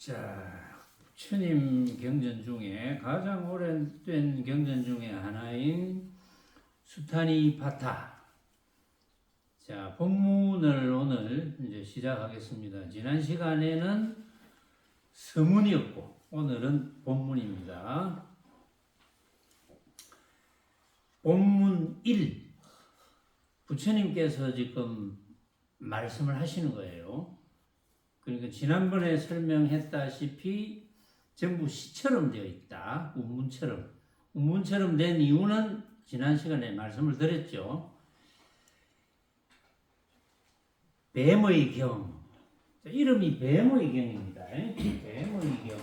자, 부처님 경전 중에 가장 오랜된 경전 중에 하나인 수타니파타. 자, 본문을 오늘 이제 시작하겠습니다. 지난 시간에는 서문이었고 오늘은 본문입니다. 본문 1. 부처님께서 지금 말씀을 하시는 거예요. 그러니까 지난번에 설명했다시피 전부 시처럼 되어 있다. 운문처럼. 운문처럼 된 이유는 지난 시간에 말씀을 드렸죠. 뱀의 경. 이름이 뱀의 경입니다. 뱀의 경.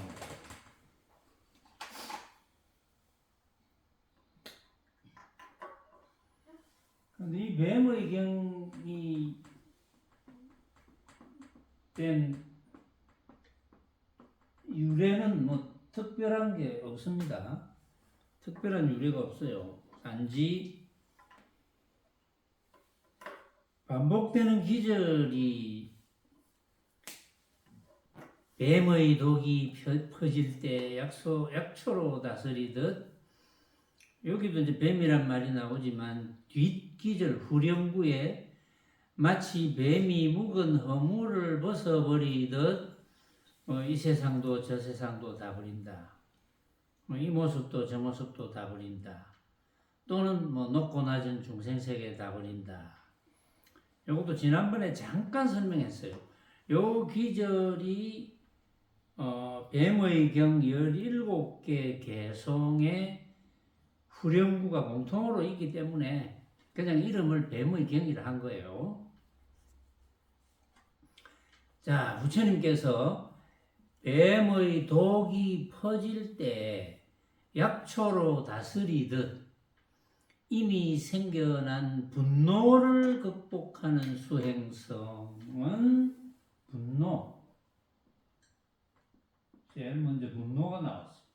근데 이 뱀의 경이 된 유래는 뭐 특별한 게 없습니다. 특별한 유래가 없어요. 단지 반복되는 기절이 뱀의 독이 퍼질 때 약초로 다스리듯, 여기도 이제 뱀이란 말이 나오지만 뒷기절 후렴구에 마치 뱀이 묵은 허물을 벗어버리듯 이 세상도 저 세상도 다 버린다. 이 모습도 저 모습도 다 버린다. 또는 높고 낮은 중생세계 다 버린다. 이것도 지난번에 잠깐 설명했어요. 요 기절이 뱀의 경 17개 개성의 후렴구가 공통으로 있기 때문에 그냥 이름을 뱀의 경이라 한 거예요. 자, 부처님께서 뱀의 독이 퍼질 때 약초로 다스리듯 이미 생겨난 분노를 극복하는 수행성은 분노. 제일 먼저 분노가 나왔습니다.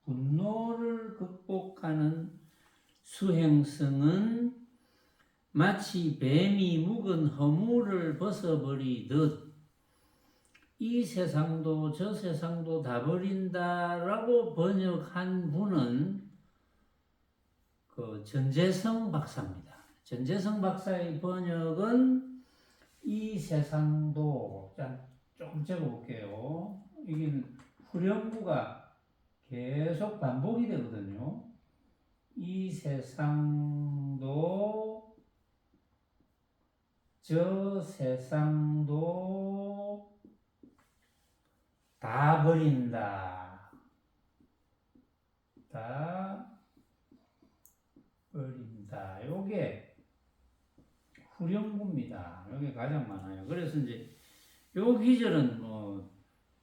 분노를 극복하는 수행성은 마치 뱀이 묵은 허물을 벗어버리듯 이 세상도 저 세상도 다 버린다라고 번역한 분은 전재성 박사입니다. 전재성 박사의 번역은 이 세상도, 조금 적어볼게요. 이게 후렴구가 계속 반복이 되거든요. 이 세상도 저 세상도 다 버린다. 다 버린다. 요게 후렴구입니다. 요게 가장 많아요. 그래서 이제 요 기절은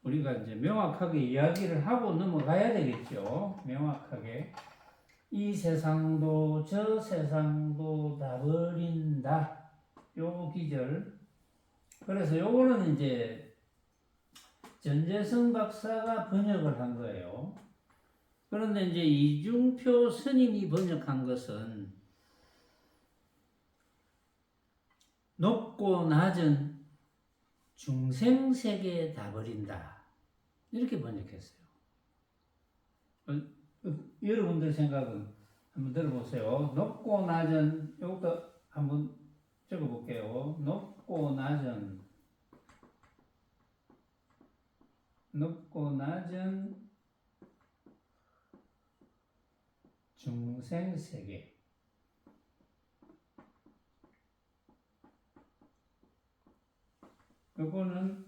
우리가 이제 명확하게 이야기를 하고 넘어가야 되겠죠. 명확하게. 이 세상도 저 세상도 다 버린다. 요 기절. 그래서 요거는 이제 전재성 박사가 번역을 한 거예요. 그런데 이제 이중표 스님이 번역한 것은 높고 낮은 중생세계 다 버린다. 이렇게 번역했어요. 여러분들 생각은 한번 들어보세요. 높고 낮은, 이것도 한번 적어볼게요. 높고 낮은 중생세계. 이거는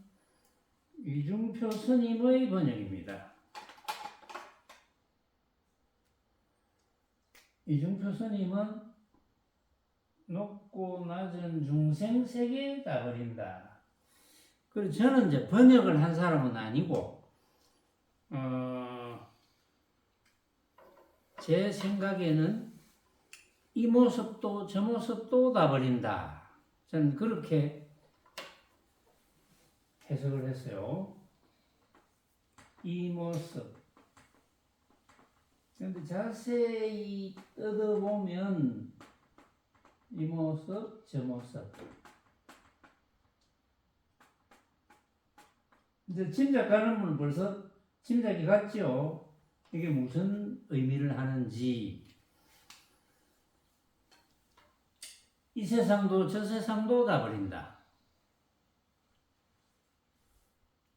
이중표 스님의 번역입니다. 이중표 스님은 높고 낮은 중생세계 다 버린다. 그리고 저는 이제 번역을 한 사람은 아니고, 제 생각에는 이 모습도 저 모습도 다 버린다. 저는 그렇게 해석을 했어요. 이 모습. 그런데 자세히 뜯어보면 이 모습, 저 모습. 이제 짐작가는 분은 벌써 짐작이 갔죠. 이게 무슨 의미를 하는지. 이 세상도 저 세상도 다 버린다.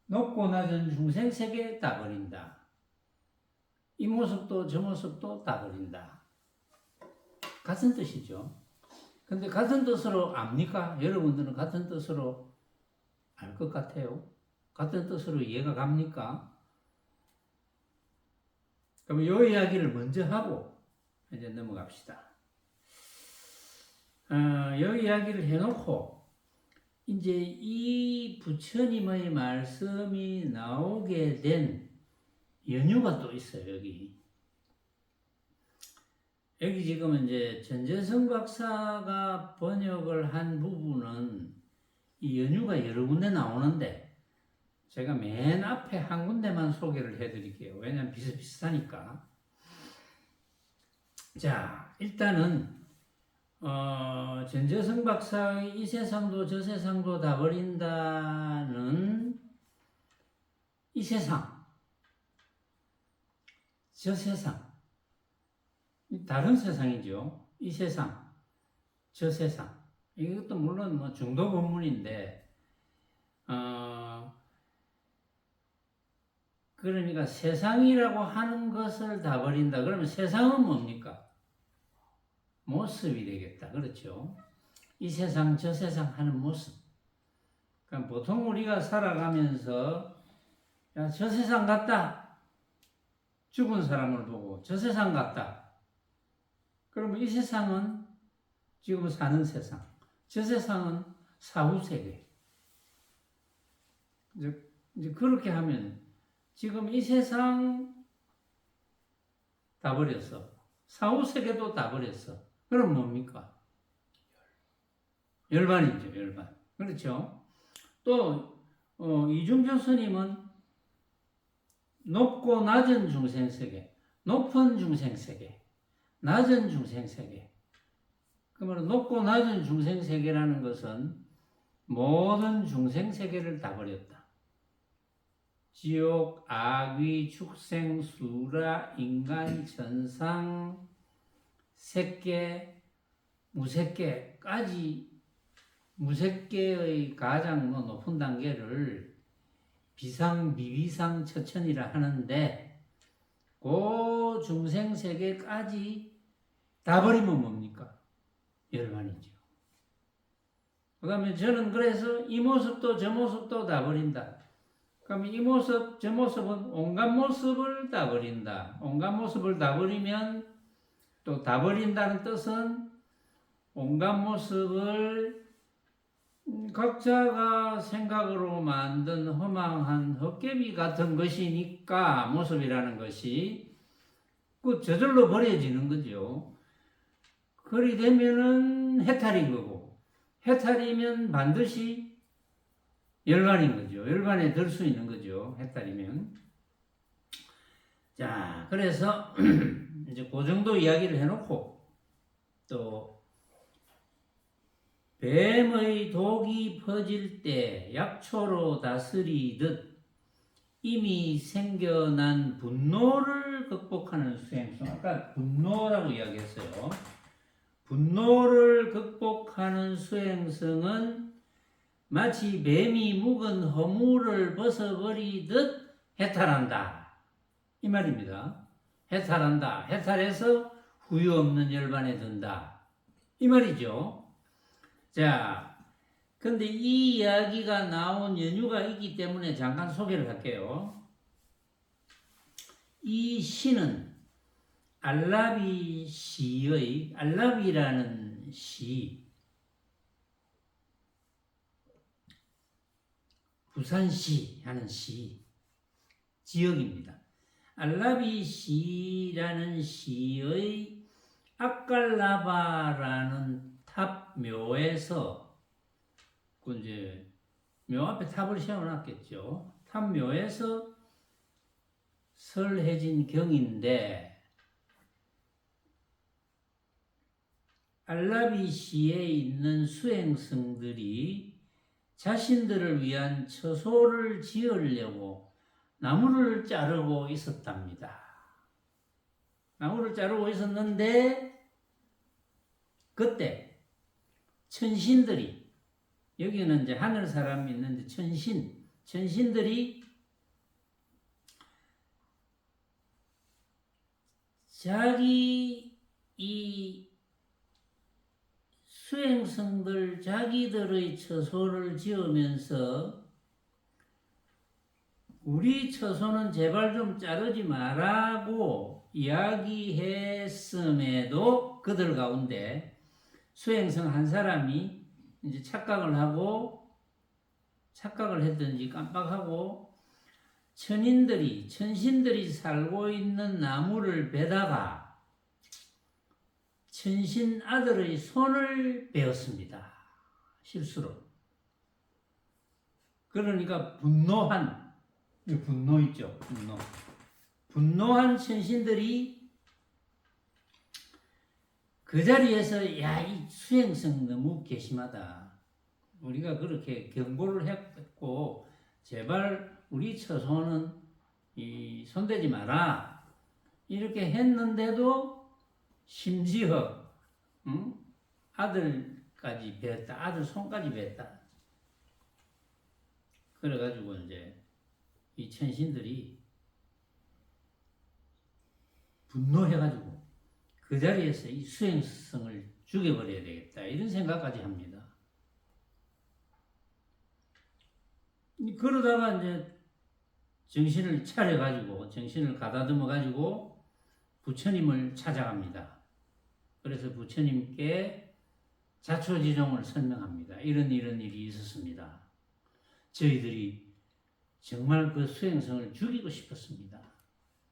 높고 낮은 중생세계 다 버린다. 이 모습도 저 모습도 다 버린다. 같은 뜻이죠. 근데 같은 뜻으로 압니까? 여러분들은 같은 뜻으로 알 것 같아요. 같은 뜻으로 이해가 갑니까? 그럼 이 이야기를 먼저 하고 이제 넘어갑시다. 이 이야기를 해놓고 이제 이 부처님의 말씀이 나오게 된 연유가 또 있어요. 여기 지금 이제 전재성 박사가 번역을 한 부분은 이 연유가 여러 군데 나오는데 제가 맨 앞에 한 군데만 소개를 해드릴게요. 왜냐하면 비슷비슷하니까. 자, 일단은 전재성 박사의 이 세상도 저 세상도 다 버린다는 이 세상, 저 세상, 다른 세상이죠. 이 세상, 저 세상. 이것도 물론 뭐 중도 본문인데, 그러니까 세상이라고 하는 것을 다 버린다. 그러면 세상은 뭡니까? 모습이 되겠다. 그렇죠? 이 세상, 저 세상 하는 모습. 그러니까 보통 우리가 살아가면서, 야, 저 세상 같다. 죽은 사람을 보고, 저 세상 같다. 그러면 이 세상은 지금 사는 세상, 저 세상은 사후세계. 이제 그렇게 하면 지금 이 세상 다 버렸어. 사후세계도 다 버렸어. 그럼 뭡니까? 열반이죠, 열반. 그렇죠? 또, 이중조 스님은 높고 낮은 중생세계, 높은 중생세계, 낮은 중생세계. 그러면 높고 낮은 중생세계라는 것은 모든 중생세계를 다 버렸다. 지옥, 악귀, 축생, 수라, 인간, 천상, 색계, 무색계까지 무색계의 가장 높은 단계를 비상, 비비상, 처천이라 하는데 그 중생세계까지 다 버리면 뭡니까? 열반이죠. 그 다음에 저는 그래서 이 모습도 저 모습도 다 버린다. 그럼 이 모습, 저 모습은 온갖 모습을 다 버린다. 온갖 모습을 다 버리면 또 다 버린다는 뜻은 온갖 모습을 각자가 생각으로 만든 허망한 헛개비 같은 것이니까 모습이라는 것이 그 저절로 버려지는 거죠. 그리 되면은 해탈인 거고 해탈이면 반드시 열반인 거죠. 열반에 들 수 있는 거죠. 해탈이면. 자, 그래서 이제 그 정도 이야기를 해놓고 또 뱀의 독이 퍼질 때 약초로 다스리듯 이미 생겨난 분노를 극복하는 수행성. 아까 분노라고 이야기했어요. 분노를 극복하는 수행성은 마치 뱀이 묵은 허물을 벗어버리듯 해탈한다. 이 말입니다. 해탈한다. 해탈해서 후유 없는 열반에 든다. 이 말이죠. 자, 근데 이 이야기가 나온 연유가 있기 때문에 잠깐 소개를 할게요. 이 시는 알라비 시의, 알라비라는 시, 부산시 하는 시, 지역입니다. 알라비 시라는 시의 아깔라바라는 탑묘에서 그 이제 묘 앞에 탑을 세워놨겠죠. 탑묘에서 설해진 경인데 알라비시에 있는 수행성들이 자신들을 위한 처소를 지으려고 나무를 자르고 있었답니다. 나무를 자르고 있었는데 그때 천신들이, 여기는 이제 하늘 사람이 있는데 천신들이 자기 이 수행성들 자기들의 처소를 지으면서 우리 처소는 제발 좀 자르지 말라고 이야기했음에도 그들 가운데 수행성 한 사람이 이제 착각을 했든지 깜빡하고 천신들이 살고 있는 나무를 베다가 천신 아들의 손을 베었습니다. 실수로. 그러니까 분노 있죠. 분노한 천신들이 그 자리에서 야, 이 수행성 너무 괘씸하다. 우리가 그렇게 경고를 했고 제발 우리 처소는 손대지 마라. 이렇게 했는데도 심지어 아들까지 베었다. 아들 손까지 베었다. 그래가지고 이제 이 천신들이 분노해가지고 그 자리에서 이 수행성을 죽여버려야 되겠다. 이런 생각까지 합니다. 그러다가 이제 정신을 차려가지고, 정신을 가다듬어가지고 부처님을 찾아갑니다. 그래서 부처님께 자초지종을 설명합니다. 이런 일이 있었습니다. 저희들이 정말 그 수행성을 죽이고 싶었습니다.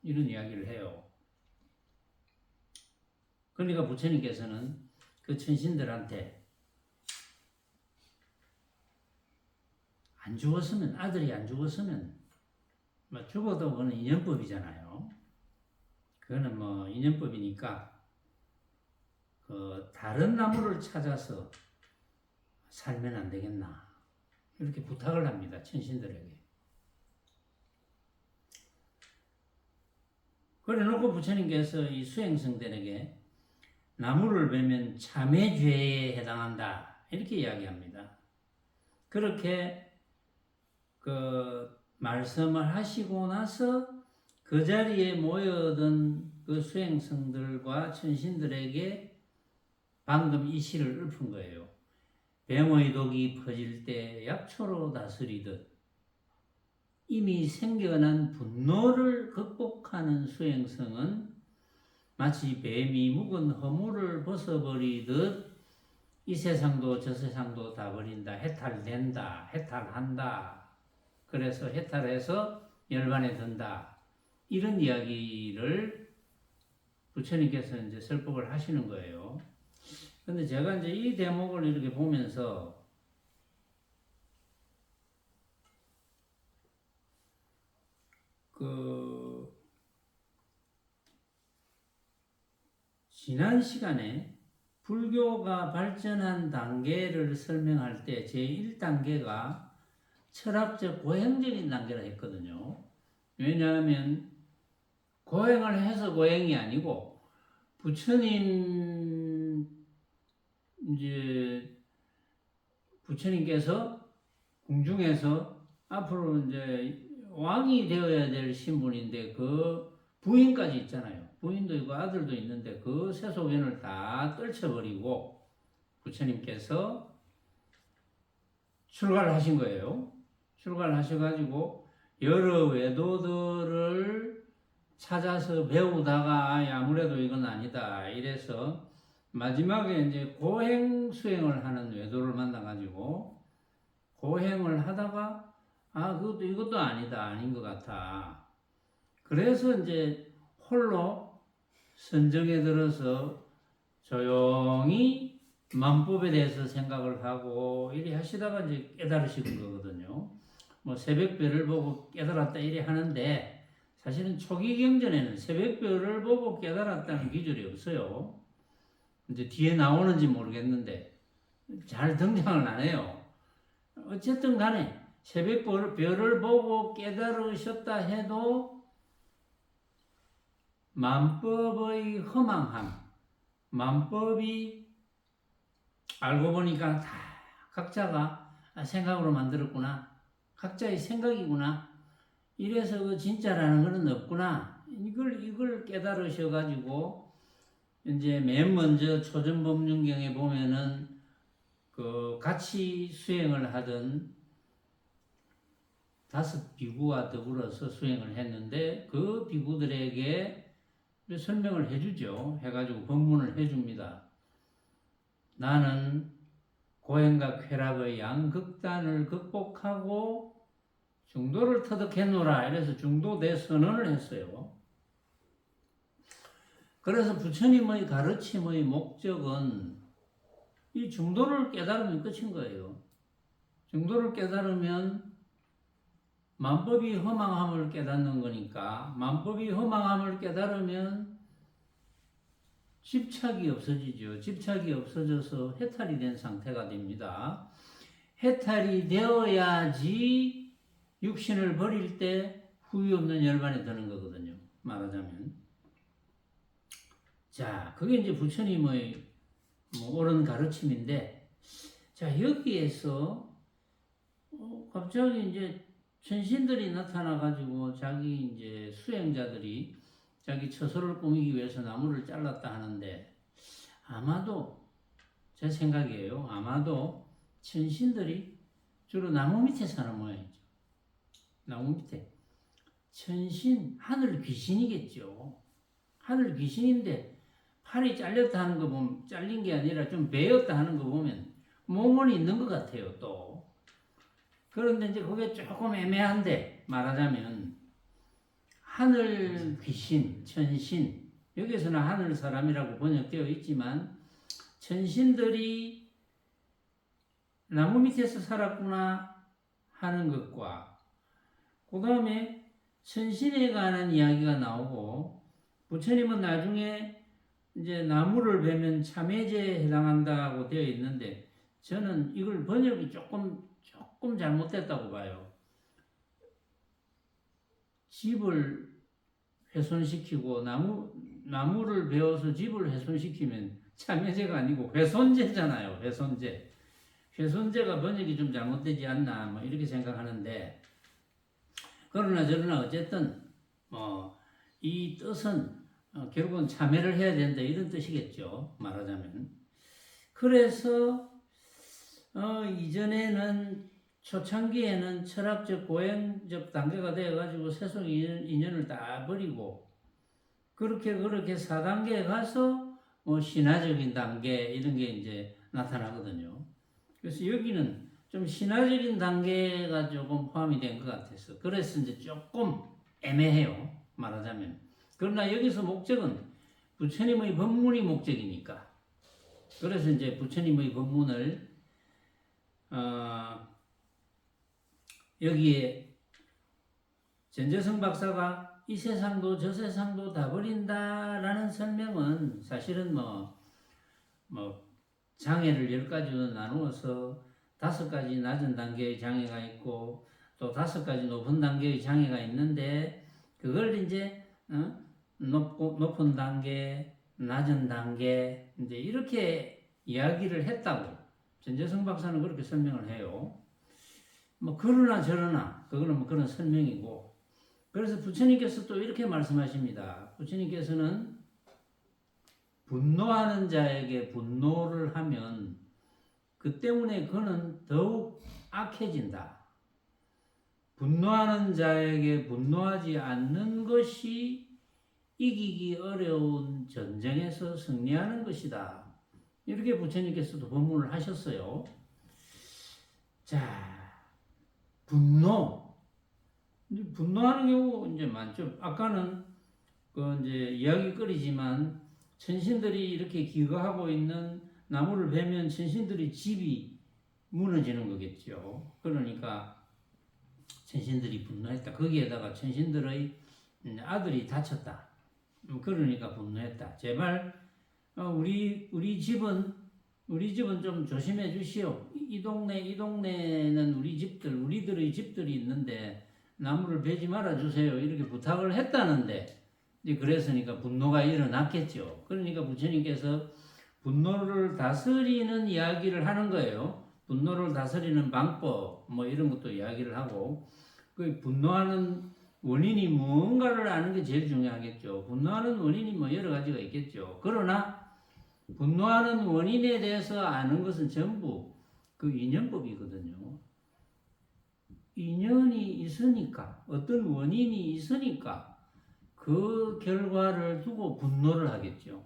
이런 이야기를 해요. 그러니까 부처님께서는 그 천신들한테 아들이 안 죽었으면, 죽어도 그거는 인연법이잖아요. 그거는 인연법이니까, 다른 나무를 찾아서 살면 안 되겠나. 이렇게 부탁을 합니다. 천신들에게. 그래 놓고 부처님께서 이 수행성들에게 나무를 베면 참회죄에 해당한다. 이렇게 이야기합니다. 그렇게 말씀을 하시고 나서 그 자리에 모여든 그 수행성들과 천신들에게 방금 이 시를 읊은 거예요. 뱀의 독이 퍼질 때 약초로 다스리듯 이미 생겨난 분노를 극복하는 수행성은 마치 뱀이 묵은 허물을 벗어버리듯 이 세상도 저 세상도 다 버린다. 해탈한다. 그래서 해탈해서 열반에 든다. 이런 이야기를 부처님께서 이제 설법을 하시는 거예요. 근데 제가 이제 이 대목을 이렇게 보면서 지난 시간에 불교가 발전한 단계를 설명할 때 제1단계가 철학적 고행적인 단계라 했거든요. 왜냐하면 고행을 해서 고행이 아니고 부처님께서 궁중에서 앞으로 이제 왕이 되어야 될 신분인데 그 부인까지 있잖아요. 부인도 있고 아들도 있는데 그 세속연을 다 떨쳐버리고 부처님께서 출가를 하신 거예요. 출가를 하셔가지고 여러 외도들을 찾아서 배우다가 아무래도 이건 아니다 이래서 마지막에 이제 고행 수행을 하는 외도를 만나가지고 고행을 하다가 이것도 아닌 것 같아. 그래서 이제 홀로 선정에 들어서 조용히 만법에 대해서 생각을 하고 이리 하시다가 이제 깨달으시는 거거든요. 새벽별을 보고 깨달았다 이리 하는데 사실은 초기 경전에는 새벽별을 보고 깨달았다는 기절이 없어요. 이제 뒤에 나오는지 모르겠는데 잘 등장을 안 해요. 어쨌든 간에 새벽 별을 보고 깨달으셨다 해도 만법의 허망함, 만법이 알고 보니까 다 각자가 생각으로 만들었구나. 각자의 생각이구나. 이래서 그 진짜라는 것은 없구나. 이걸 깨달으셔가지고 이제 맨 먼저 초전법륜경에 보면은 그 같이 수행을 하던 5 비구와 더불어서 수행을 했는데 그 비구들에게 설명을 해주죠. 해가지고 법문을 해줍니다. 나는 고행과 쾌락의 양극단을 극복하고 중도를 터득했노라. 이래서 중도 대선언을 했어요. 그래서 부처님의 가르침의 목적은 이 중도를 깨달으면 끝인 거예요. 중도를 깨달으면 만법이 허망함을 깨닫는 거니까 만법이 허망함을 깨달으면 집착이 없어지죠. 집착이 없어져서 해탈이 된 상태가 됩니다. 해탈이 되어야지 육신을 버릴 때 후회 없는 열반에 드는 거거든요. 말하자면. 자, 그게 이제 부처님의 옳은 가르침인데, 자, 여기에서 갑자기 이제 천신들이 나타나가지고 자기 이제 수행자들이 자기 처소를 꾸미기 위해서 나무를 잘랐다 하는데, 아마도 제 생각이에요. 아마도 천신들이 주로 나무 밑에 사는 모양이죠. 나무 밑에. 천신, 하늘 귀신이겠죠. 하늘 귀신인데 팔이 잘렸다 하는 거 보면, 잘린 게 아니라 좀 베었다 하는 거 보면 몸은 있는 것 같아요, 또. 그런데 이제 그게 조금 애매한데, 말하자면, 하늘 귀신, 천신, 여기서는 하늘 사람이라고 번역되어 있지만, 천신들이 나무 밑에서 살았구나 하는 것과, 그 다음에 천신에 관한 이야기가 나오고, 부처님은 나중에 이제 나무를 베면 참회제에 해당한다고 되어 있는데, 저는 이걸 번역이 조금 잘못됐다고 봐요. 집을 훼손시키고 나무를 베어서 집을 훼손시키면 참회제가 아니고 훼손제잖아요. 훼손제. 훼손제가 번역이 좀 잘못되지 않나 뭐 이렇게 생각하는데, 그러나 저러나 어쨌든 이 뜻은 결국은 참회를 해야 된다 이런 뜻이겠죠. 말하자면. 그래서 이전에는 초창기에는 철학적 고행적 단계가 되어가지고 세속 인연을 다 버리고 그렇게 4단계에 가서 신화적인 단계 이런 게 이제 나타나거든요. 그래서 여기는 좀 신화적인 단계가 조금 포함이 된 것 같아서 그래서 이제 조금 애매해요. 말하자면. 그러나 여기서 목적은 부처님의 법문이 목적이니까. 그래서 이제 부처님의 법문을 여기에 전재성 박사가 이 세상도 저 세상도 다 버린다라는 설명은 사실은 장애를 10가지로 나누어서 5가지 낮은 단계의 장애가 있고 또 5가지 높은 단계의 장애가 있는데 그걸 이제 높은 단계, 낮은 단계 이제 이렇게 이야기를 했다고 전재성 박사는 그렇게 설명을 해요. 그러나 저러나 그거는 그런 설명이고 그래서 부처님께서 또 이렇게 말씀하십니다. 부처님께서는 분노하는 자에게 분노를 하면 그 때문에 그는 더욱 악해진다. 분노하는 자에게 분노하지 않는 것이 이기기 어려운 전쟁에서 승리하는 것이다. 이렇게 부처님께서도 법문을 하셨어요. 자, 분노하는 경우 이제 많죠. 아까는 이제 이야기거리지만 천신들이 이렇게 기거하고 있는 나무를 베면 천신들이 집이 무너지는 거겠죠. 그러니까 천신들이 분노했다. 거기에다가 천신들의 아들이 다쳤다. 그러니까 분노했다. 제발 우리 집은 우리 집은 좀 조심해 주시오. 이 동네는 우리들의 집들이 있는데 나무를 베지 말아 주세요. 이렇게 부탁을 했다는데, 이제 그랬으니까 분노가 일어났겠죠. 그러니까 부처님께서 분노를 다스리는 이야기를 하는 거예요. 분노를 다스리는 방법, 뭐 이런 것도 이야기를 하고, 그 분노하는 원인이 뭔가를 아는 게 제일 중요하겠죠. 분노하는 원인이 뭐 여러 가지가 있겠죠. 그러나 분노하는 원인에 대해서 아는 것은 전부 그 인연법이거든요. 인연이 있으니까, 어떤 원인이 있으니까 그 결과를 두고 분노를 하겠죠.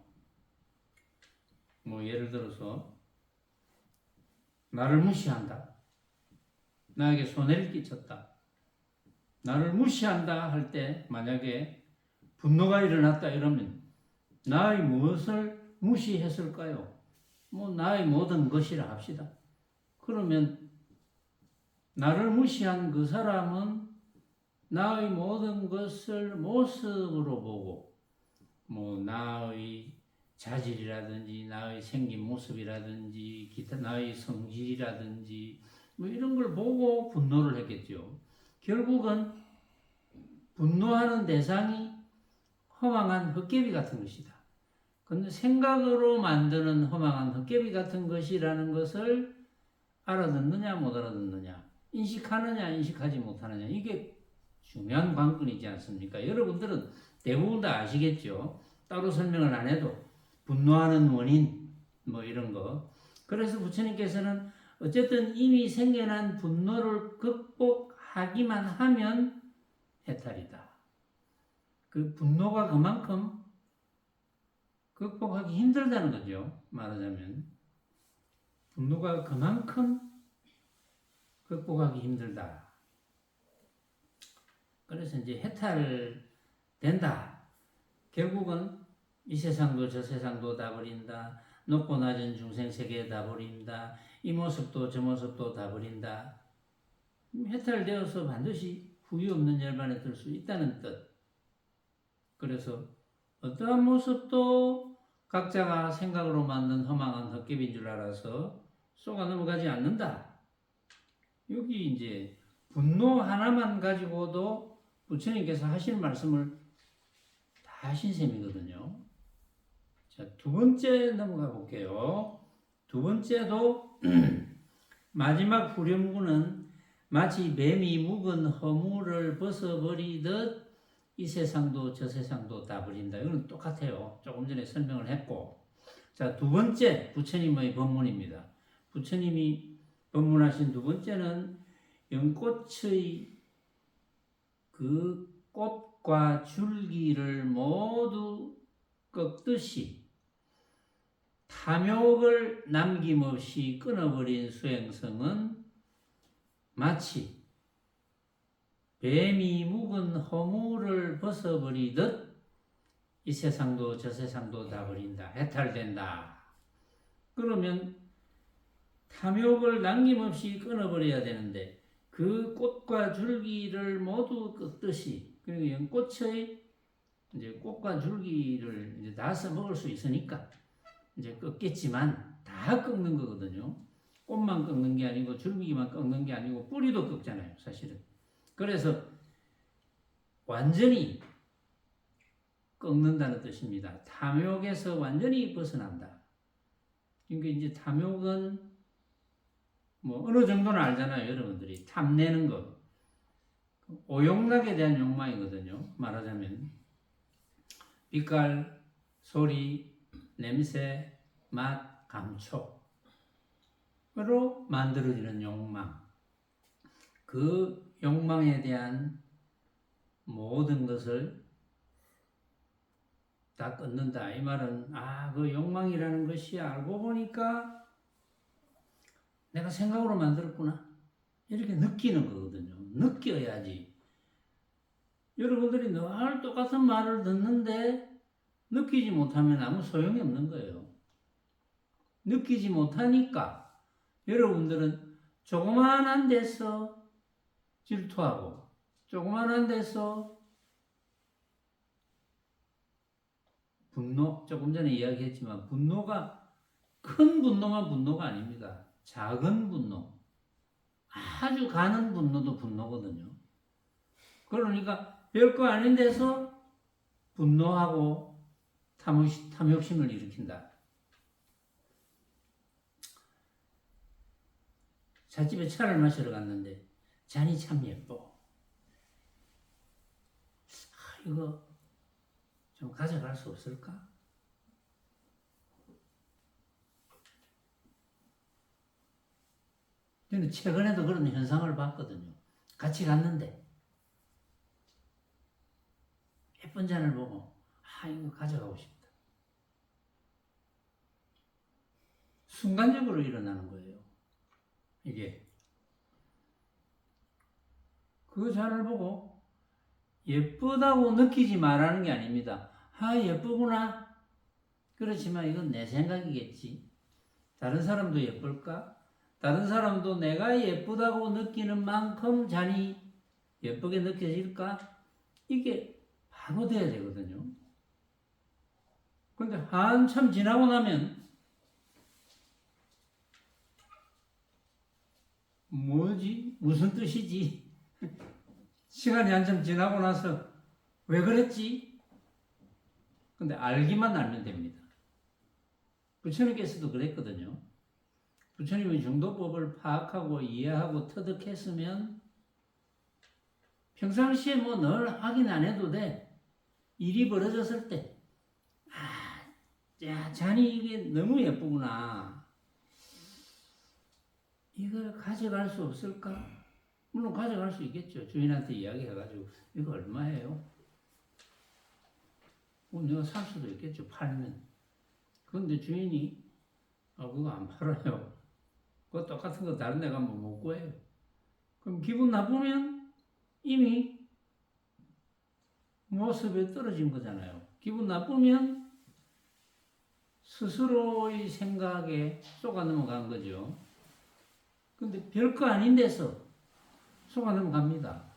뭐 예를 들어서 나를 무시한다. 나에게 손해를 끼쳤다. 나를 무시한다 할 때 만약에 분노가 일어났다 이러면 나의 무엇을 무시했을까요? 뭐 나의 모든 것이라 합시다. 그러면 나를 무시한 그 사람은 나의 모든 것을 모습으로 보고, 뭐 나의 자질이라든지 나의 생긴 모습이라든지 기타 나의 성질이라든지 뭐 이런 걸 보고 분노를 했겠죠. 결국은 분노하는 대상이 허망한 헛개비 같은 것이다. 근데 생각으로 만드는 허망한 헛개비 같은 것이라는 것을 알아듣느냐 못 알아듣느냐, 인식하느냐 인식하지 못하느냐, 이게 중요한 관건이지 않습니까? 여러분들은 대부분 다 아시겠죠. 따로 설명을 안 해도 분노하는 원인 뭐 이런 거. 그래서 부처님께서는 어쨌든 이미 생겨난 분노를 극복하기만 하면 해탈이다. 그 분노가 그만큼 극복하기 힘들다는 거죠. 말하자면 분노가 그만큼 극복하기 힘들다. 그래서 이제 해탈된다. 결국은 이 세상도 저 세상도 다 버린다. 높고 낮은 중생 세계 다 버린다. 이 모습도 저 모습도 다 버린다. 해탈되어서 반드시 후회 없는 열반에 들 수 있다는 뜻. 그래서 어떠한 모습도 각자가 생각으로 만든 허망한 헛개비인 줄 알아서 쏘가 넘어가지 않는다. 여기 이제 분노 하나만 가지고도 부처님께서 하신 말씀을 다 하신 셈이거든요. 자, 두 번째 넘어가 볼게요. 두 번째도 마지막 후렴구는 마치 뱀이 묵은 허물을 벗어버리듯 이 세상도 저 세상도 다 버린다. 이건 똑같아요. 조금 전에 설명을 했고. 자, 두 번째 부처님의 법문입니다. 부처님이 법문하신 두 번째는 연꽃의 그 꽃과 줄기를 모두 꺾듯이 탐욕을 남김없이 끊어버린 수행성은 마치 뱀이 묵은 허물을 벗어버리듯 이 세상도 저 세상도 다 버린다. 해탈된다. 그러면 탐욕을 남김없이 끊어버려야 되는데 그 꽃과 줄기를 모두 꺾듯이, 그러니까 연꽃의 이제 꽃과 줄기를 이제 다 써먹을 수 있으니까 이제 꺾겠지만 다 꺾는 거거든요. 꽃만 꺾는 게 아니고 줄기만 꺾는 게 아니고 뿌리도 꺾잖아요, 사실은. 그래서 완전히 꺾는다는 뜻입니다. 탐욕에서 완전히 벗어난다. 그러니까 이제 탐욕은 뭐 어느 정도는 알잖아요, 여러분들이. 탐내는 거. 오욕락에 대한 욕망이거든요. 말하자면 빛깔, 소리, 냄새, 맛, 감촉으로 만들어지는 욕망. 그 욕망에 대한 모든 것을 다 끊는다. 이 말은 그 욕망이라는 것이 알고 보니까 내가 생각으로 만들었구나. 이렇게 느끼는 거거든요. 느껴야지. 여러분들이 늘 똑같은 말을 듣는데 느끼지 못하면 아무 소용이 없는 거예요. 느끼지 못하니까 여러분들은 조그만한 데서 질투하고 조그만한 데서 분노, 조금 전에 이야기했지만 분노가 큰 분노만 분노가 아닙니다. 작은 분노, 아주 가는 분노도 분노거든요. 그러니까 별거 아닌 데서 분노하고 탐욕심을 일으킨다. 잣집에 차를 마시러 갔는데 잔이 참 예뻐. 이거 좀 가져갈 수 없을까? 저는 최근에도 그런 현상을 봤거든요. 같이 갔는데 예쁜 잔을 보고 이거 가져가고 싶다. 순간적으로 일어나는 거예요. 이게 그 잔을 보고 예쁘다고 느끼지 말라는 게 아닙니다. 예쁘구나. 그렇지만 이건 내 생각이겠지. 다른 사람도 예쁠까? 다른 사람도 내가 예쁘다고 느끼는 만큼 잔이 예쁘게 느껴질까? 이게 바로 돼야 되거든요. 근데 한참 지나고 나면 뭐지? 무슨 뜻이지? 시간이 한참 지나고 나서 왜 그랬지? 근데 알기만 알면 됩니다. 부처님께서도 그랬거든요. 부처님은 중도법을 파악하고 이해하고 터득했으면 평상시에 뭐 늘 확인 안 해도 돼. 일이 벌어졌을 때, 야, 잔이 이게 너무 예쁘구나. 이걸 가져갈 수 없을까? 물론 가져갈 수 있겠죠. 주인한테 이야기해가지고 이거 얼마예요? 내가 살 수도 있겠죠. 팔면. 그런데 주인이 그거 안 팔아요. 그거 똑같은 거 다른 데 가면 못 구해요. 그럼 기분 나쁘면 이미 모습에 떨어진 거잖아요. 기분 나쁘면 스스로의 생각에 쏘가 넘어간 거죠. 근데 별거 아닌 데서 쏘가 넘어갑니다.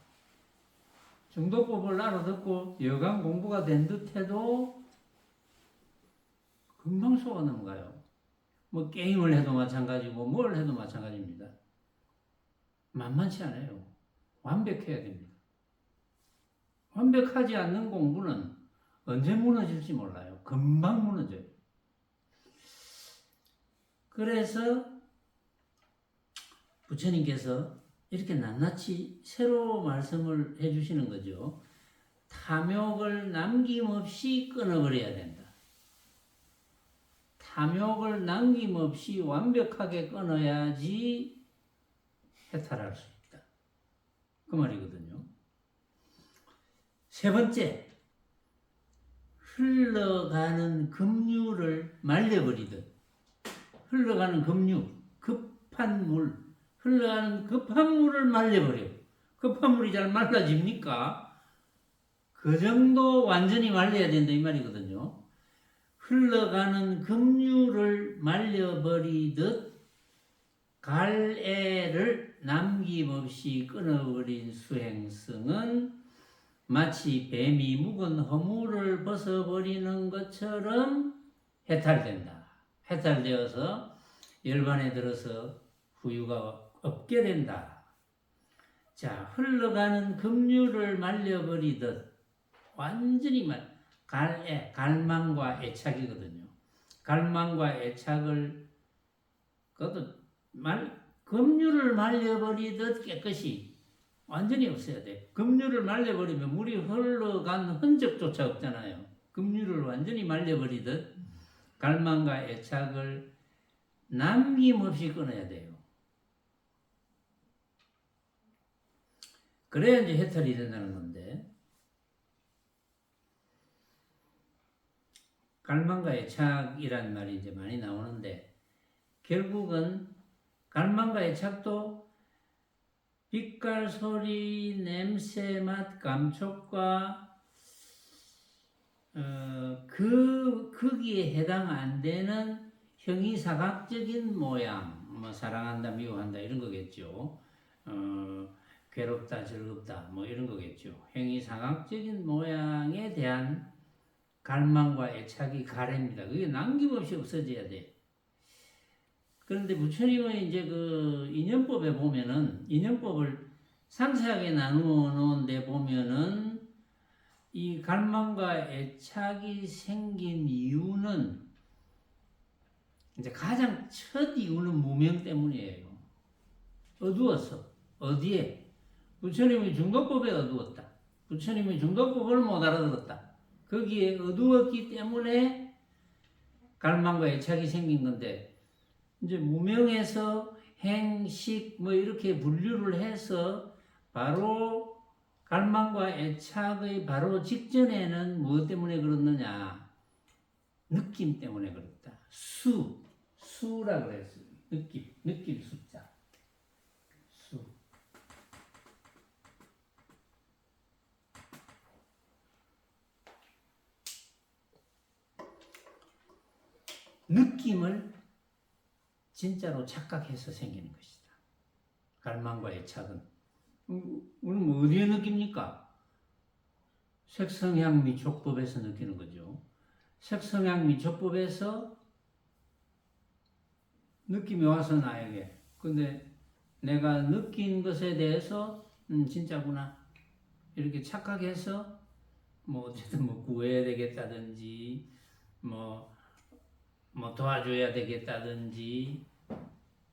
중도법을 알아듣고 여간 공부가 된 듯해도 금방 쏘가 넘어가요. 뭐 게임을 해도 마찬가지고 뭘 해도 마찬가지입니다. 만만치 않아요. 완벽해야 됩니다. 완벽하지 않는 공부는 언제 무너질지 몰라요. 금방 무너져요. 그래서 부처님께서 이렇게 낱낱이 새로 말씀을 해주시는 거죠. 탐욕을 남김없이 끊어버려야 된다. 탐욕을 남김없이 완벽하게 끊어야지 해탈할 수 있다. 그 말이거든요. 세 번째, 흘러가는 급류를 말려버리듯. 흘러가는 급류, 급한 물, 흘러가는 급한 물을 말려버려요. 급한 물이 잘 말라집니까? 그 정도 완전히 말려야 된다 이 말이거든요. 흘러가는 급류를 말려버리듯 갈애를 남김없이 끊어버린 수행성은 마치 뱀이 묵은 허물을 벗어버리는 것처럼 해탈된다. 해탈되어서 열반에 들어서 후유가 없게 된다. 자, 흘러가는 급류를 말려버리듯 완전히 갈망과 애착이거든요. 갈망과 애착을 급류를 말려버리듯 깨끗이 완전히 없애야 돼. 급류를 말려버리면 물이 흘러간 흔적조차 없잖아요. 급류를 완전히 말려버리듯 갈망과 애착을 남김없이 끊어야 돼요. 그래야 이제 해탈이 된다는 건데, 갈망과 애착이란 말이 이제 많이 나오는데, 결국은 갈망과 애착도 빛깔, 소리, 냄새, 맛, 감촉과 거기에 해당 안 되는 형이사각적인 모양, 뭐 사랑한다, 미워한다 이런 거겠죠. 괴롭다, 즐겁다, 뭐 이런 거겠죠. 형이사각적인 모양에 대한 갈망과 애착이 가래입니다. 그게 남김없이 없어져야 돼. 그런데 부처님의 이제 그 인연법에 보면은 인연법을 상세하게 나누어 놓은 데 보면은 이 갈망과 애착이 생긴 이유는 이제 가장 첫 이유는 무명 때문이에요. 어두웠어. 어디에? 부처님의 중도법에 어두웠다. 부처님의 중도법을 못 알아들었다. 거기에 어두웠기 때문에 갈망과 애착이 생긴 건데, 이제 무명에서 행식 뭐 이렇게 분류를 해서 바로 갈망과 애착의 바로 직전에는 무엇 때문에 그렇느냐? 느낌 때문에 그렇다. 수라 그랬어요. 느낌 숫자. 수. 느낌을 진짜로 착각해서 생기는 것이다. 갈망과 애착은. 우리는 뭐 어디에 느낍니까? 색성향 미촉법에서 느끼는 거죠. 색성향 미촉법에서 느낌이 와서 나에게. 근데 내가 느낀 것에 대해서 진짜구나. 이렇게 착각해서 뭐 어쨌든 뭐 구해야 되겠다든지 뭐 도와줘야 되겠다든지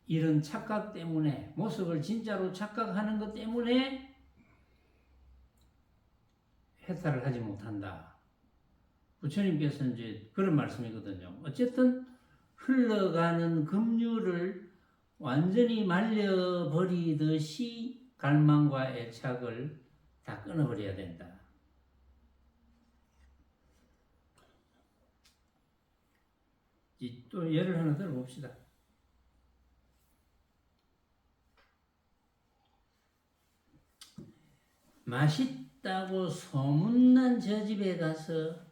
이런 착각 때문에 모습을 진짜로 착각하는 것 때문에 해탈을 하지 못한다. 부처님께서는 이제 그런 말씀이거든요. 어쨌든 흘러가는 급류를 완전히 말려버리듯이 갈망과 애착을 다 끊어버려야 된다. 또 예를 하나 들어봅시다. 맛있다고 소문난 저 집에 가서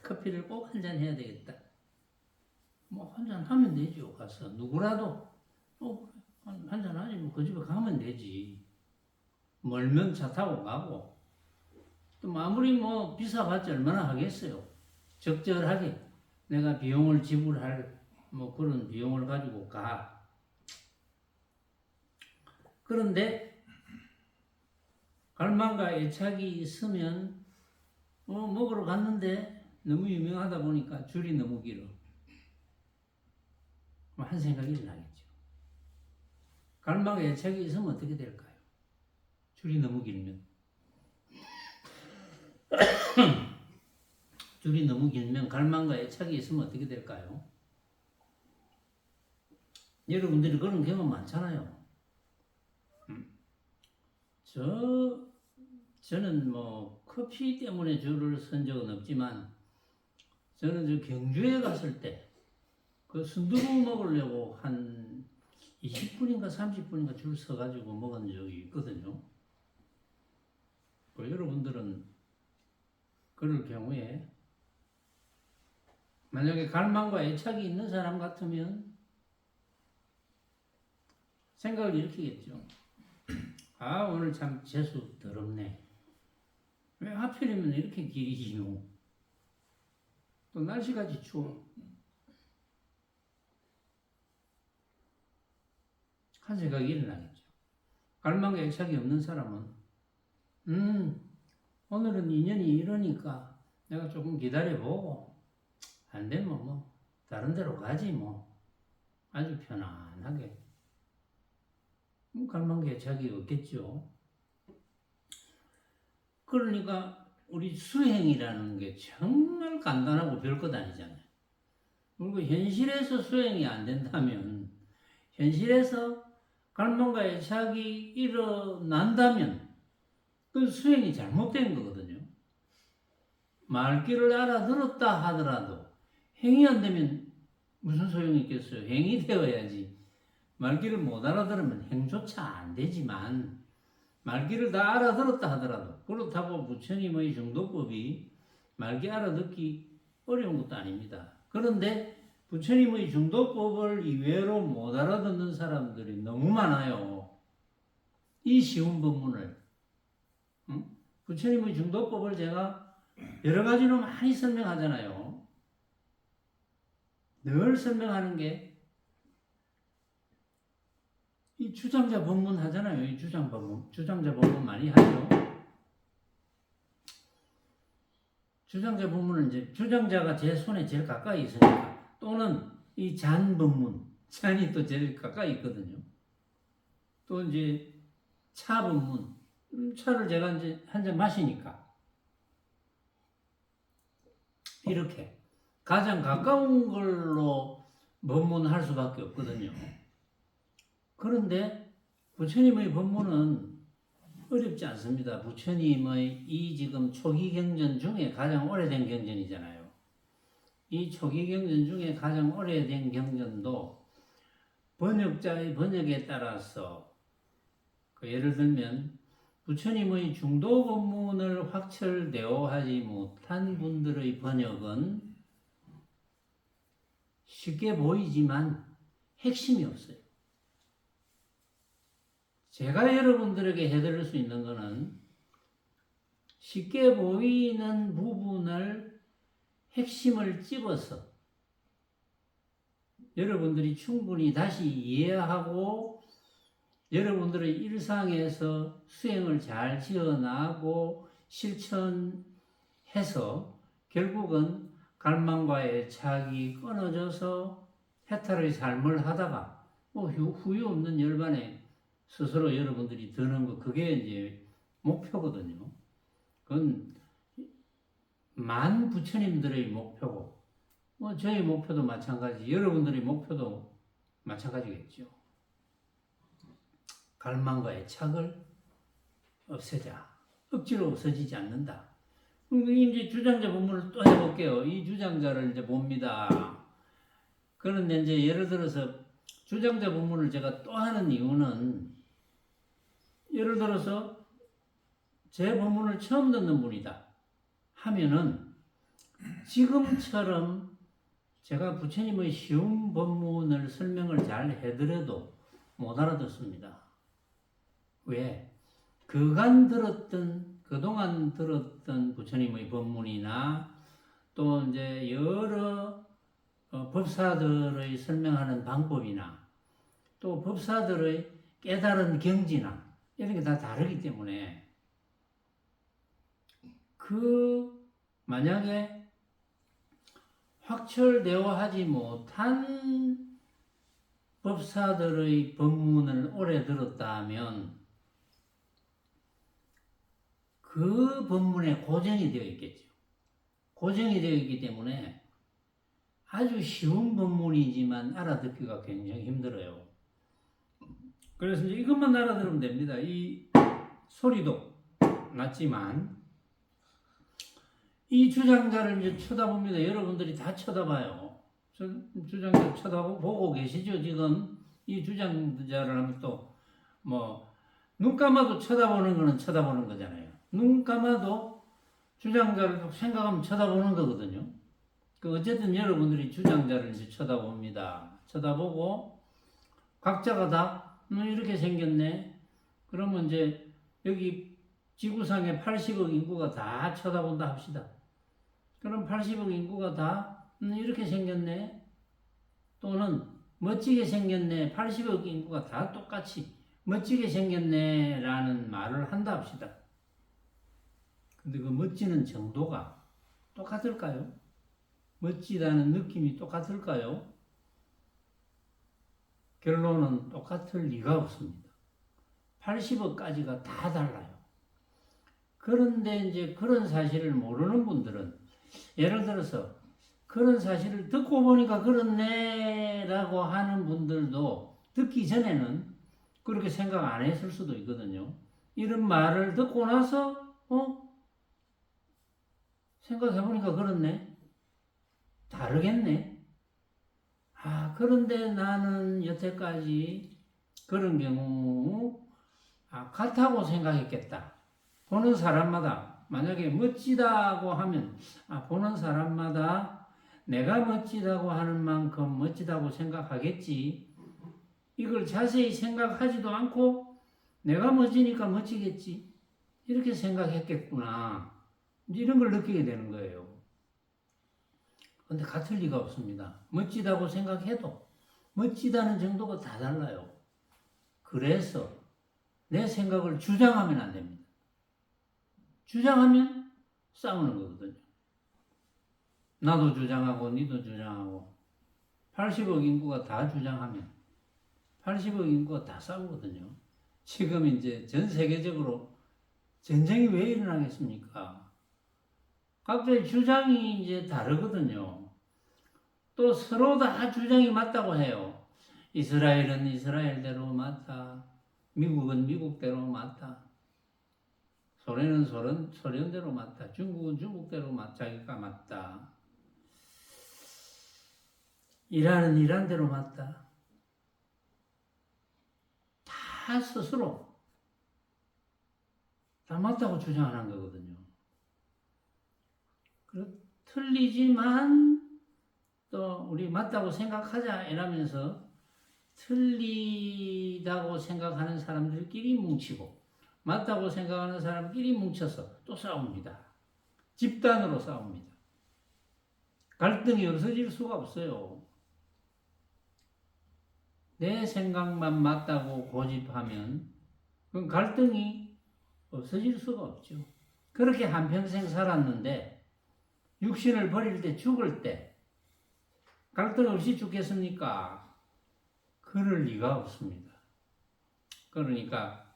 커피를 꼭 한 잔 해야 되겠다. 뭐 한 잔 하면 되죠. 가서 누구라도 한 잔 하지 뭐 그 집에 가면 되지. 멀면 차 타고 가고 또 아무리 뭐 비싸봤자 얼마나 하겠어요. 적절하게 내가 비용을 지불할 뭐 그런 비용을 가지고 가. 그런데 갈망과 애착이 있으면 먹으러 갔는데 너무 유명하다 보니까 줄이 너무 길어. 한 생각이 나겠죠. 갈망과 애착이 있으면 어떻게 될까요? 줄이 너무 길면. 줄이 너무 길면 갈망과 애착이 있으면 어떻게 될까요? 여러분들이 그런 경험 많잖아요. 저는 뭐 커피 때문에 줄을 선 적은 없지만 저는 저 경주에 갔을 때 그 순두부 먹으려고 한 20분인가 30분인가 줄 서가지고 먹은 적이 있거든요. 여러분들은 그럴 경우에 만약에 갈망과 애착이 있는 사람 같으면 생각을 일으키겠죠. 아, 오늘 참 재수 더럽네. 왜 하필이면 이렇게 길이지요? 또 날씨까지 추워. 한 생각이 일어나겠죠. 갈망과 애착이 없는 사람은 오늘은 인연이 이러니까 내가 조금 기다려보고 안 되면 뭐 다른 데로 가지 뭐. 아주 편안하게. 갈망과 애착이 없겠죠. 그러니까 우리 수행이라는 게 정말 간단하고 별것 아니잖아요. 그리고 현실에서 수행이 안 된다면, 현실에서 갈망과 애착이 일어난다면 그 수행이 잘못된 거거든요. 말귀를 알아들었다 하더라도 행이 안 되면 무슨 소용이 있겠어요? 행이 되어야지. 말귀를 못 알아들으면 행조차 안 되지만 말귀를 다 알아들었다 하더라도 그렇다고 부처님의 정도법이 말귀 알아듣기 어려운 것도 아닙니다. 그런데 부처님의 중도법을 이외로 못 알아듣는 사람들이 너무 많아요. 이 쉬운 법문을. 부처님의 중도법을 제가 여러 가지로 많이 설명하잖아요. 늘 설명하는 게 이 주장자 법문 하잖아요. 이 주장자 법문 많이 하죠. 주장자 법문은 이제 주장자가 제 손에 제일 가까이 있으니까, 또는 이 잔 법문, 잔이 또 제일 가까이 있거든요. 또 이제 차 법문, 차를 제가 이제 한 잔 마시니까 이렇게 가장 가까운 걸로 법문할 수밖에 없거든요. 그런데 부처님의 법문은 어렵지 않습니다. 부처님의 이 지금 초기 경전 중에 가장 오래된 경전이잖아요. 이 초기 경전 중에 가장 오래된 경전도 번역자의 번역에 따라서 예를 들면 부처님의 중도 법문을 확철대오하지 못한 분들의 번역은 쉽게 보이지만 핵심이 없어요. 제가 여러분들에게 해드릴 수 있는 것은 쉽게 보이는 부분을 핵심을 집어서 여러분들이 충분히 다시 이해하고 여러분들의 일상에서 수행을 잘 지어나가고 실천해서 결국은 갈망과의 착이 끊어져서 해탈의 삶을 하다가 후유 없는 열반에 스스로 여러분들이 드는 거, 그게 이제 목표거든요. 그건 만 부처님들의 목표고, 저희 목표도 마찬가지, 여러분들의 목표도 마찬가지겠죠. 갈망과 애착을 없애자. 억지로 없어지지 않는다. 이제 주장자 본문을 또 해볼게요. 이 주장자를 이제 봅니다. 그런데 이제 예를 들어서 주장자 본문을 제가 또 하는 이유는, 예를 들어서 제 본문을 처음 듣는 분이다 하면은 지금처럼 제가 부처님의 쉬운 본문을 설명을 잘 해드려도 못 알아듣습니다. 왜? 그동안 들었던 부처님의 법문이나 또 이제 여러 법사들의 설명하는 방법이나 또 법사들의 깨달은 경지나 이런 게 다 다르기 때문에, 만약에 확철대오하지 못한 법사들의 법문을 오래 들었다 하면 그 법문에 고정이 되어 있겠죠. 고정이 되어 있기 때문에 아주 쉬운 법문이지만 알아듣기가 굉장히 힘들어요. 그래서 이제 이것만 알아들으면 됩니다. 이 소리도 낮지만 이 주장자를 이제 쳐다봅니다. 여러분들이 다 쳐다봐요. 주장자 쳐다보고 계시죠? 지금 이 주장자를 하면 또 눈 감아도 쳐다보는 거는 쳐다보는 거잖아요. 눈 감아도 주장자를 생각하면 쳐다보는 거거든요. 어쨌든 여러분들이 주장자를 이제 쳐다봅니다. 쳐다보고 각자가 다 이렇게 생겼네. 그러면 이제 여기 지구상에 80억 인구가 다 쳐다본다 합시다. 그럼 80억 인구가 다 이렇게 생겼네. 또는 멋지게 생겼네. 80억 인구가 다 똑같이 멋지게 생겼네 라는 말을 한다 합시다. 근데 그 멋지는 정도가 똑같을까요? 멋지다는 느낌이 똑같을까요? 결론은 똑같을 리가 없습니다. 80억까지가 다 달라요. 그런데 이제 그런 사실을 모르는 분들은, 예를 들어서 그런 사실을 듣고 보니까 그렇네 라고 하는 분들도 듣기 전에는 그렇게 생각 안 했을 수도 있거든요. 이런 말을 듣고 나서 생각해보니까 그렇네, 다르겠네. 그런데 나는 여태까지 그런 경우 같다고 생각했겠다. 보는 사람마다 만약에 멋지다고 하면 보는 사람마다 내가 멋지다고 하는 만큼 멋지다고 생각하겠지. 이걸 자세히 생각하지도 않고 내가 멋지니까 멋지겠지. 이렇게 생각했겠구나. 이런 걸 느끼게 되는 거예요. 근데 같을 리가 없습니다. 멋지다고 생각해도 멋지다는 정도가 다 달라요. 그래서 내 생각을 주장하면 안 됩니다. 주장하면 싸우는 거거든요. 나도 주장하고 니도 주장하고 80억 인구가 다 주장하면 80억 인구가 다 싸우거든요. 지금 이제 전 세계적으로 전쟁이 왜 일어나겠습니까? 각자의 주장이 이제 다르거든요. 또 서로 다 주장이 맞다고 해요. 이스라엘은 이스라엘대로 맞다. 미국은 미국대로 맞다. 소련은 소련대로 맞다. 중국은 중국대로 자기가 맞다. 이란은 이란대로 맞다. 다 스스로 다 맞다고 주장하는 거거든요. 틀리지만 또 우리 맞다고 생각하자 이러면서 틀리다고 생각하는 사람들끼리 뭉치고 맞다고 생각하는 사람끼리 뭉쳐서 또 싸웁니다. 집단으로 싸웁니다. 갈등이 없어질 수가 없어요. 내 생각만 맞다고 고집하면 그럼 갈등이 없어질 수가 없죠. 그렇게 한평생 살았는데 육신을 버릴 때 죽을 때 갈등 없이 죽겠습니까? 그럴 리가 없습니다. 그러니까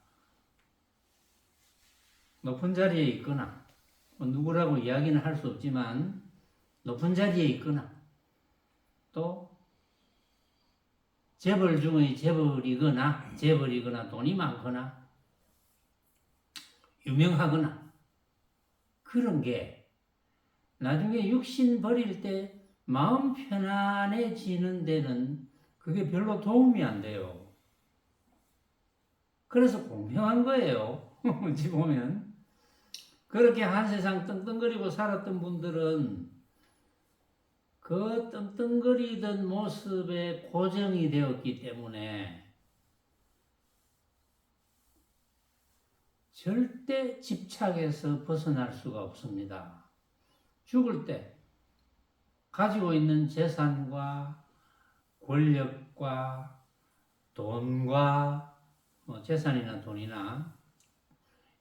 높은 자리에 있거나 누구라고 이야기는 할 수 없지만 높은 자리에 있거나 또 재벌 중의 재벌이거나 돈이 많거나 유명하거나 그런 게 나중에 육신 버릴 때 마음 편안해지는 데는 그게 별로 도움이 안 돼요. 그래서 공평한 거예요. 어찌 보면 그렇게 한 세상 떵떵거리고 살았던 분들은 그 떵떵거리던 모습에 고정이 되었기 때문에 절대 집착에서 벗어날 수가 없습니다. 죽을 때 가지고 있는 재산과 권력과 돈과 재산이나 돈이나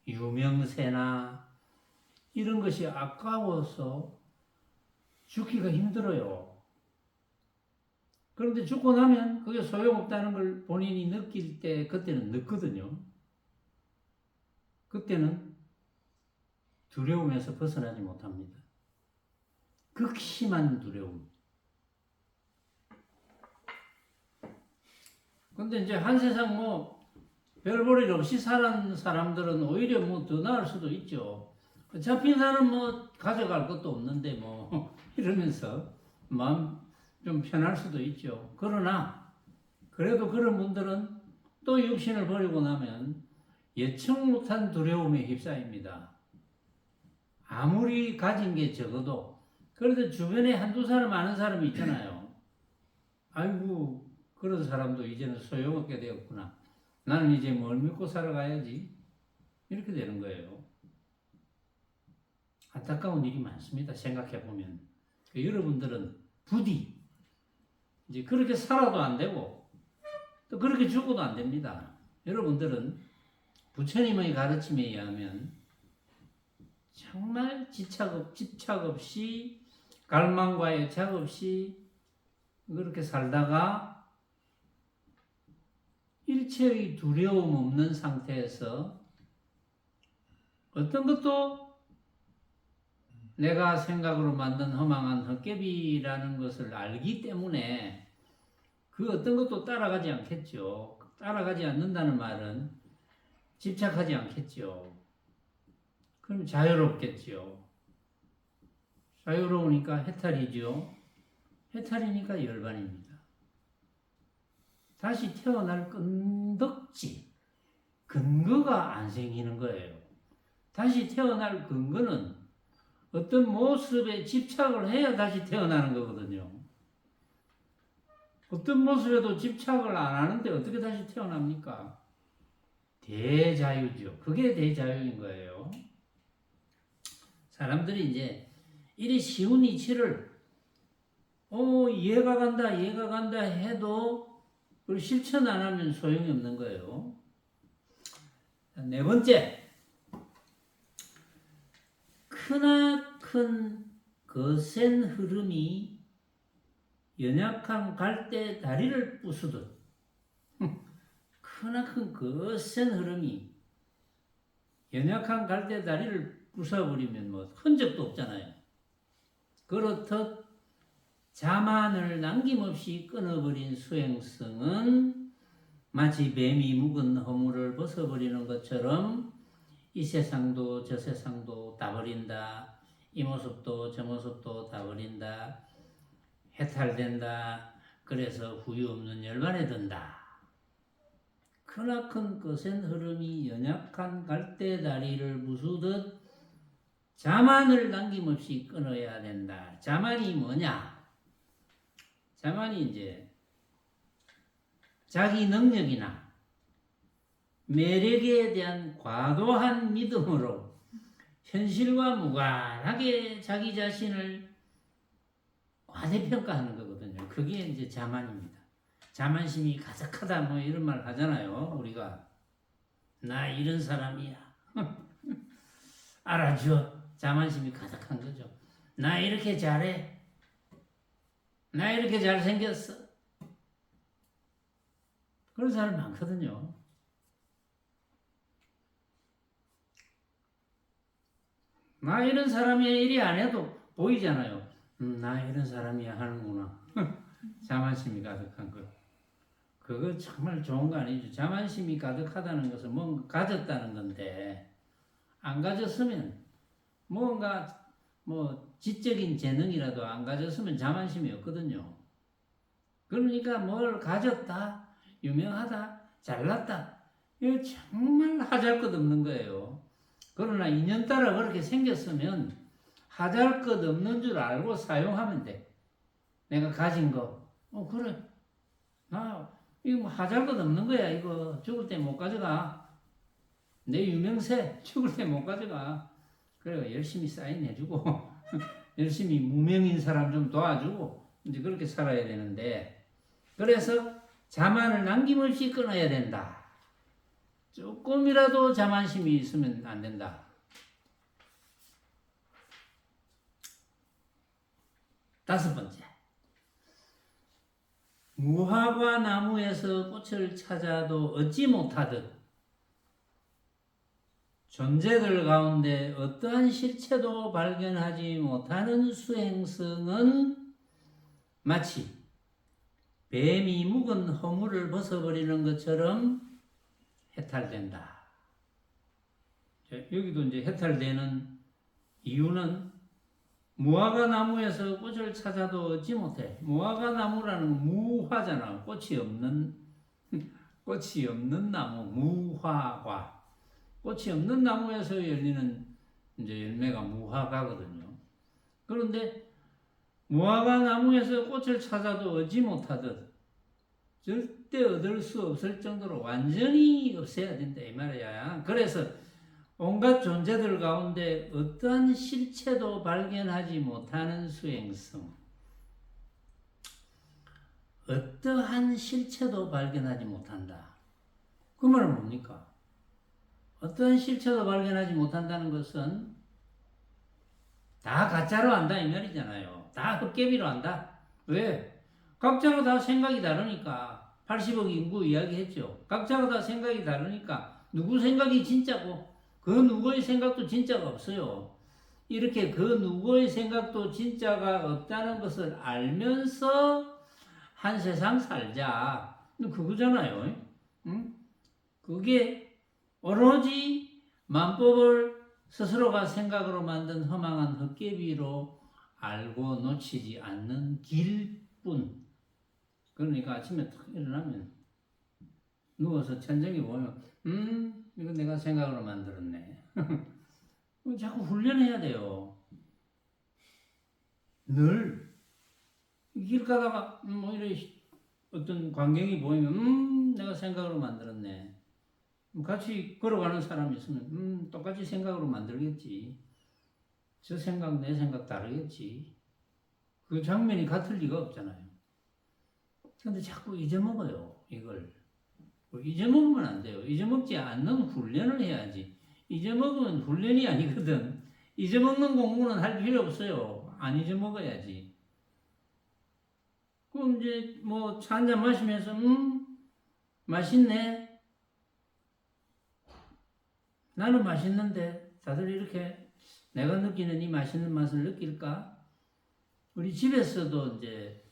유명세나 이런 것이 아까워서 죽기가 힘들어요. 그런데 죽고 나면 그게 소용없다는 걸 본인이 느낄 때 그때는 늦거든요. 그때는 두려움에서 벗어나지 못합니다. 극심한 두려움. 근데 이제 한 세상 별 볼 일 없이 살은 사람들은 오히려 더 나을 수도 있죠. 어차피 나는 가져갈 것도 없는데 이러면서 마음 좀 편할 수도 있죠. 그러나 그래도 그런 분들은 또 육신을 버리고 나면 예측 못한 두려움에 휩싸입니다. 아무리 가진 게 적어도 그래도 주변에 한두 사람 아는 사람이 있잖아요. 아이고 그런 사람도 이제는 소용없게 되었구나. 나는 이제 뭘 믿고 살아가야지. 이렇게 되는 거예요. 안타까운 일이 많습니다. 생각해보면. 여러분들은 부디 이제 그렇게 살아도 안 되고 또 그렇게 죽어도 안 됩니다. 여러분들은 부처님의 가르침에 의하면 정말 집착 없이 갈망과 애착 없이 그렇게 살다가 일체의 두려움 없는 상태에서 어떤 것도 내가 생각으로 만든 허망한 헛개비라는 것을 알기 때문에 그 어떤 것도 따라가지 않겠죠. 따라가지 않는다는 말은 집착하지 않겠죠. 그럼 자유롭겠죠. 자유로우니까 해탈이죠. 해탈이니까 열반입니다. 다시 태어날 끈덕지, 근거가 안 생기는 거예요. 다시 태어날 근거는 어떤 모습에 집착을 해야 다시 태어나는 거거든요. 어떤 모습에도 집착을 안 하는데 어떻게 다시 태어납니까? 대자유죠. 그게 대자유인 거예요. 사람들이 이제 이리 쉬운 이치를 이해가 간다 해도 그리고 실천 안 하면 소용이 없는 거예요. 네 번째, 크나큰 거센 흐름이 연약한 갈대 다리를 부수듯 크나큰 거센 흐름이 연약한 갈대 다리를 부숴버리면 뭐 흔적도 없잖아요. 그렇듯 자만을 남김없이 끊어버린 수행성은 마치 뱀이 묵은 허물을 벗어버리는 것처럼 이 세상도 저 세상도 다 버린다. 이 모습도 저 모습도 다 버린다. 해탈된다. 그래서 후유 없는 열반에 든다. 크나큰 거센 흐름이 연약한 갈대 다리를 부수듯 자만을 남김없이 끊어야 된다. 자만이 뭐냐? 자만이 이제 자기 능력이나 매력에 대한 과도한 믿음으로 현실과 무관하게 자기 자신을 과대평가하는 거거든요. 그게 이제 자만입니다. 자만심이 가득하다 뭐 이런 말 하잖아요. 우리가 나 이런 사람이야. 알아줘. 자만심이 가득한 거죠. 나 이렇게 잘해. 나 이렇게 잘생겼어. 그런 사람 많거든요. 나 이런 사람이야 이리 안 해도 보이잖아요. 나 이런 사람이야 하는구나. 자만심이 가득한 거. 그거 정말 좋은 거 아니죠. 자만심이 가득하다는 것은 뭔가 가졌다는 건데 안 가졌으면 뭔가 뭐 지적인 재능이라도 안 가졌으면 자만심이 없거든요. 그러니까 뭘 가졌다, 유명하다, 잘났다 이거 정말 하잘것없는 거예요. 그러나 인연따라 그렇게 생겼으면 하잘것없는 줄 알고 사용하면 돼. 내가 가진 거 그래 나 이거 뭐 하잘것없는 거야. 이거 죽을 때 못 가져가. 내 유명세 죽을 때 못 가져가. 그래 열심히 사인해주고 열심히 무명인 사람 좀 도와주고 이제 그렇게 살아야 되는데 그래서 자만을 남김없이 끊어야 된다. 조금이라도 자만심이 있으면 안 된다. 다섯 번째, 무화과 나무에서 꽃을 찾아도 얻지 못하듯 존재들 가운데 어떠한 실체도 발견하지 못하는 수행성은 마치 뱀이 묵은 허물을 벗어버리는 것처럼 해탈된다. 여기도 이제 해탈되는 이유는 무화과 나무에서 꽃을 찾아도 얻지 못해. 무화과 나무라는 건 무화잖아. 꽃이 없는 나무, 무화과. 꽃이 없는 나무에서 열리는 이제 열매가 무화과거든요. 그런데 무화과 나무에서 꽃을 찾아도 얻지 못하듯 절대 얻을 수 없을 정도로 완전히 없애야 된다 이 말이야. 그래서 온갖 존재들 가운데 어떠한 실체도 발견하지 못하는 수행성. 어떠한 실체도 발견하지 못한다. 그 말은 뭡니까? 어떤 실체도 발견하지 못한다는 것은 다 가짜로 한다 이 말이잖아요. 다 헛개비로 한다. 왜? 각자가 다 생각이 다르니까 80억 인구 이야기했죠. 각자가 다 생각이 다르니까 누구 생각이 진짜고 그 누구의 생각도 진짜가 없어요. 이렇게 그 누구의 생각도 진짜가 없다는 것을 알면서 한 세상 살자. 그거잖아요. 응? 그게 오로지 만법을 스스로가 생각으로 만든 허망한 헛개비로 알고 놓치지 않는 길뿐. 그러니까 아침에 탁 일어나면 누워서 천정에 보면 이거 내가 생각으로 만들었네. 자꾸 훈련해야 돼요. 늘 길 가다가 뭐 이래 어떤 광경이 보이면 내가 생각으로 만들었네. 같이 걸어가는 사람이 있으면 똑같이 생각으로 만들겠지. 저 생각 내 생각 다르겠지. 그 장면이 같을 리가 없잖아요. 근데 자꾸 잊어먹어요. 이걸. 잊어먹으면 안 돼요. 잊어먹지 않는 훈련을 해야지. 잊어먹으면 훈련이 아니거든. 잊어먹는 공부는 할 필요 없어요. 안 잊어먹어야지. 그럼 이제 뭐 차 한잔 마시면서 맛있네. 나는 맛있는데 다들 이렇게 내가 느끼는 이 맛있는 맛을 느낄까? 우리 집에서도 이제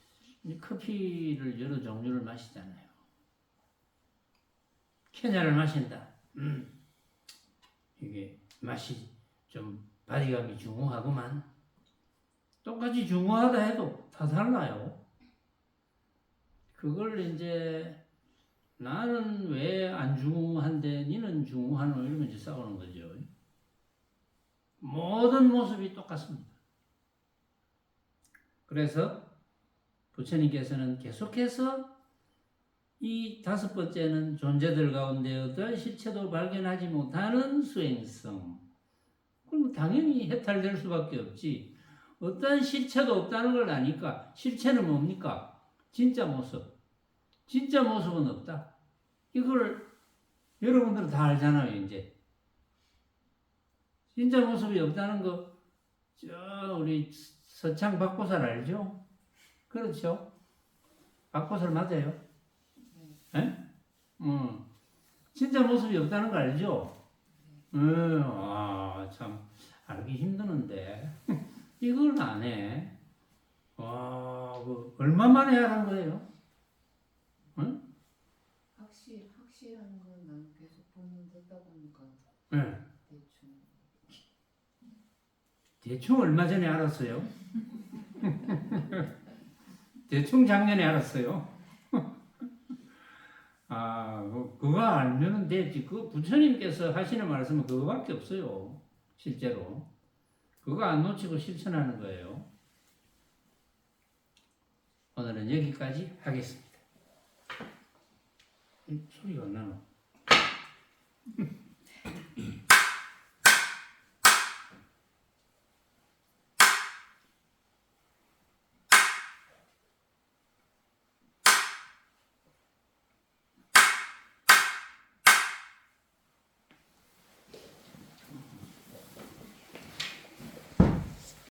커피를 여러 종류를 마시잖아요. 케냐를 마신다. 이게 맛이 좀 바디감이 중후하구만. 똑같이 중후하다 해도 다 달라요. 그걸 이제 나는 왜 안 중후한데 니는 중후하노 이러면 이제 싸우는 거죠. 모든 모습이 똑같습니다. 그래서 부처님께서는 계속해서 이 다섯 번째는 존재들 가운데 어떠한 실체도 발견하지 못하는 수행성. 그럼 당연히 해탈될 수밖에 없지. 어떠한 실체도 없다는 걸 아니까 실체는 뭡니까? 진짜 모습. 진짜 모습은 없다. 이걸 여러분들은 다 알잖아요, 이제. 진짜 모습이 없다는 거, 우리 서창 박보살 알죠? 그렇죠? 박보살 맞아요? 네? 진짜 모습이 없다는 거 알죠? 참, 알기 힘드는데. 이걸 안 해. 얼마 만에 하는 거예요? 응? 확실한 건 난 계속 보는 듣다 보니까 네. 대충 대충 얼마 전에 알았어요? 대충 작년에 알았어요? 그거 알면 되지. 그 부처님께서 하시는 말씀은 그거밖에 없어요. 실제로. 그거 안 놓치고 실천하는 거예요. 오늘은 여기까지 하겠습니다. 소리가 안 나노?